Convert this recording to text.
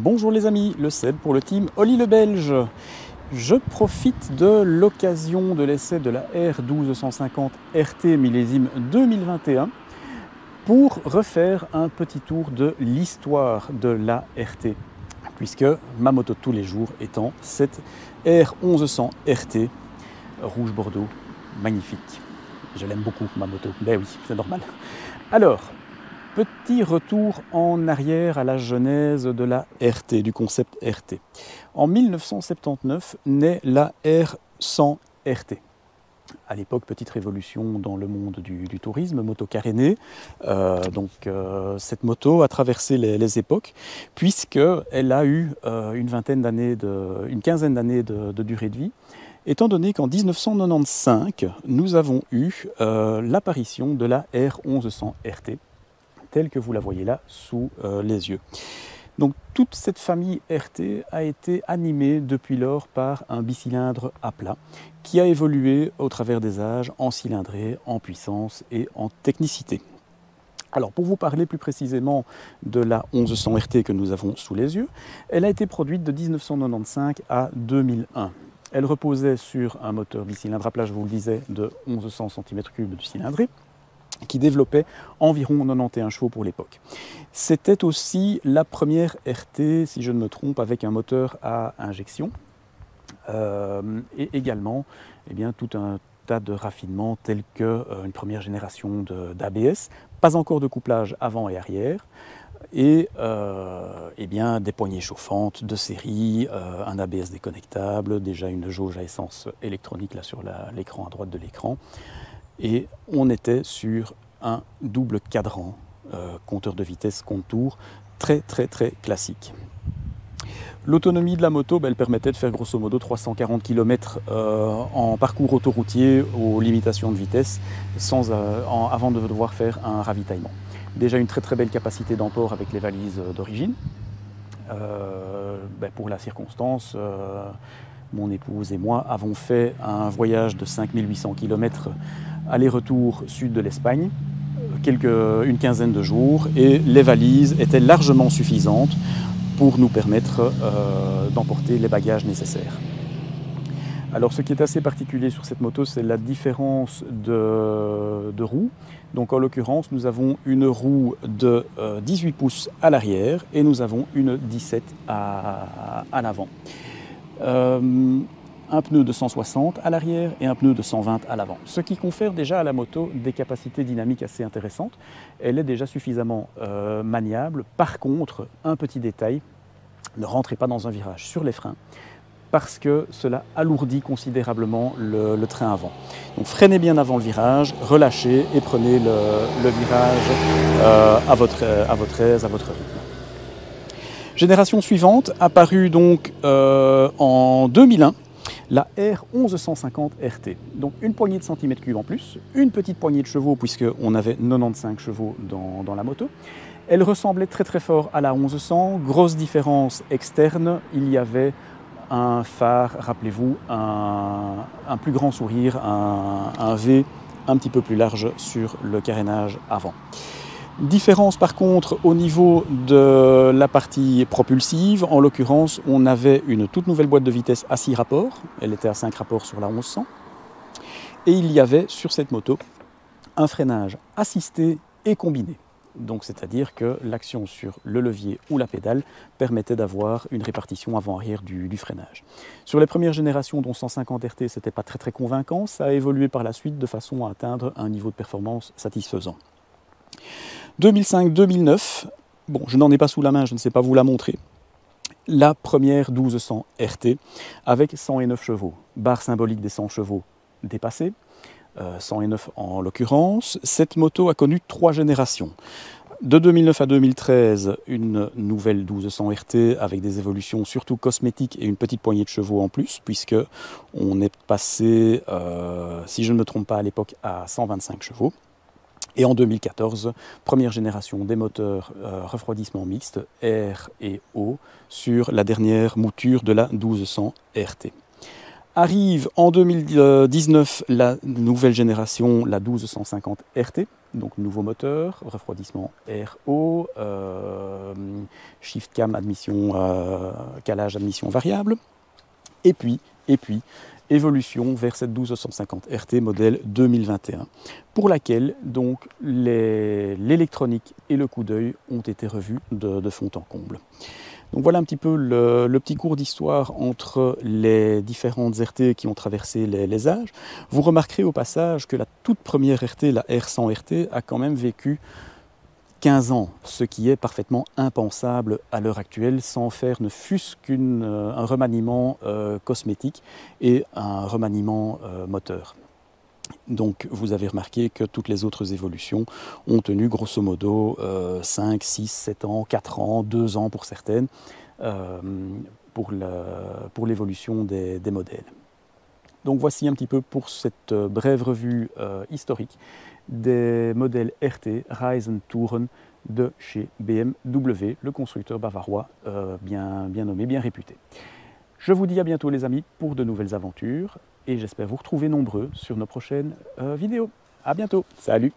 Bonjour les amis, le Seb pour le team Oli le Belge. Je profite de l'occasion de l'essai de la R1250 RT millésime 2021 pour refaire un petit tour de l'histoire de la RT, puisque ma moto de tous les jours étant cette R1100 RT rouge bordeaux, magnifique. Je l'aime beaucoup ma moto, ben oui, c'est normal. Alors, petit retour en arrière à la genèse de la RT, du concept RT. En 1979 naît la R100 RT. À l'époque, petite révolution dans le monde du tourisme, moto carénée. Cette moto a traversé les époques, puisqu'elle a eu une quinzaine d'années de durée de vie, étant donné qu'en 1995, nous avons eu l'apparition de la R1100 RT, telle que vous la voyez là sous les yeux. Donc toute cette famille RT a été animée depuis lors par un bicylindre à plat qui a évolué au travers des âges en cylindrée, en puissance et en technicité. Alors pour vous parler plus précisément de la 1100 RT que nous avons sous les yeux, elle a été produite de 1995 à 2001. Elle reposait sur un moteur bicylindre à plat, je vous le disais, de 1100 cm3 de cylindrée, qui développait environ 91 chevaux pour l'époque. C'était aussi la première RT, si je ne me trompe, avec un moteur à injection, et également tout un tas de raffinements tels qu'une première génération d'ABS, pas encore de couplage avant et arrière, et des poignées chauffantes de série, un ABS déconnectable, déjà une jauge à essence électronique là sur l'écran à droite de l'écran. Et on était sur un double cadran, compteur de vitesse, compte-tour, très classique. L'autonomie de la moto, elle permettait de faire grosso modo 340 km en parcours autoroutier aux limitations de vitesse, avant de devoir faire un ravitaillement. Déjà une très belle capacité d'emport avec les valises d'origine. Pour la circonstance, mon épouse et moi avons fait un voyage de 5800 km aller-retour sud de l'Espagne, une quinzaine de jours, et les valises étaient largement suffisantes pour nous permettre d'emporter les bagages nécessaires. Alors ce qui est assez particulier sur cette moto, c'est la différence de roues. Donc en l'occurrence, nous avons une roue de 18 pouces à l'arrière et nous avons une 17 à l'avant. Un pneu de 160 à l'arrière et un pneu de 120 à l'avant. Ce qui confère déjà à la moto des capacités dynamiques assez intéressantes. Elle est déjà suffisamment maniable. Par contre, un petit détail, ne rentrez pas dans un virage sur les freins parce que cela alourdit considérablement le train avant. Donc freinez bien avant le virage, relâchez et prenez le virage à votre aise, à votre rythme. Génération suivante, apparue donc en 2001, la R1150 RT. Donc une poignée de centimètres cubes en plus, une petite poignée de chevaux puisqu'on avait 95 chevaux dans la moto. Elle ressemblait très fort à la 1100, grosse différence externe, il y avait un phare, rappelez-vous, un plus grand sourire, un V un petit peu plus large sur le carénage avant. Différence par contre au niveau de la partie propulsive, en l'occurrence on avait une toute nouvelle boîte de vitesse à 6 rapports, elle était à 5 rapports sur la 1100, et il y avait sur cette moto un freinage assisté et combiné. Donc c'est-à-dire que l'action sur le levier ou la pédale permettait d'avoir une répartition avant-arrière du freinage. Sur les premières générations, dont 150 RT, ce n'était pas très convaincant, ça a évolué par la suite de façon à atteindre un niveau de performance satisfaisant. 2005-2009, bon, je n'en ai pas sous la main, je ne sais pas vous la montrer. La première 1200 RT avec 109 chevaux, barre symbolique des 100 chevaux dépassée, 109 en l'occurrence. Cette moto a connu 3 générations. De 2009 à 2013, une nouvelle 1200 RT avec des évolutions surtout cosmétiques et une petite poignée de chevaux en plus, puisque on est passé, si je ne me trompe pas à l'époque, à 125 chevaux. Et en 2014, première génération des moteurs refroidissement mixte, air et eau, sur la dernière mouture de la 1200 RT. Arrive en 2019 la nouvelle génération, la 1250 RT, donc nouveau moteur, refroidissement air-eau, shift cam admission, calage admission variable, et puis évolution vers cette 1250 RT modèle 2021, pour laquelle donc l'électronique et le coup d'œil ont été revus de fond en comble. Donc voilà un petit peu le petit cours d'histoire entre les différentes RT qui ont traversé les âges. Vous remarquerez au passage que la toute première RT, la R100 RT, a quand même vécu 15 ans, ce qui est parfaitement impensable à l'heure actuelle, sans faire ne fût-ce qu'un remaniement cosmétique et un remaniement moteur. Donc vous avez remarqué que toutes les autres évolutions ont tenu grosso modo 5, 6, 7 ans, 4 ans, 2 ans pour certaines, pour l'évolution des modèles. Donc voici un petit peu pour cette brève revue historique des modèles RT Rise and Touren de chez BMW, le constructeur bavarois bien nommé, bien réputé. Je vous dis à bientôt les amis pour de nouvelles aventures et j'espère vous retrouver nombreux sur nos prochaines vidéos. À bientôt, salut!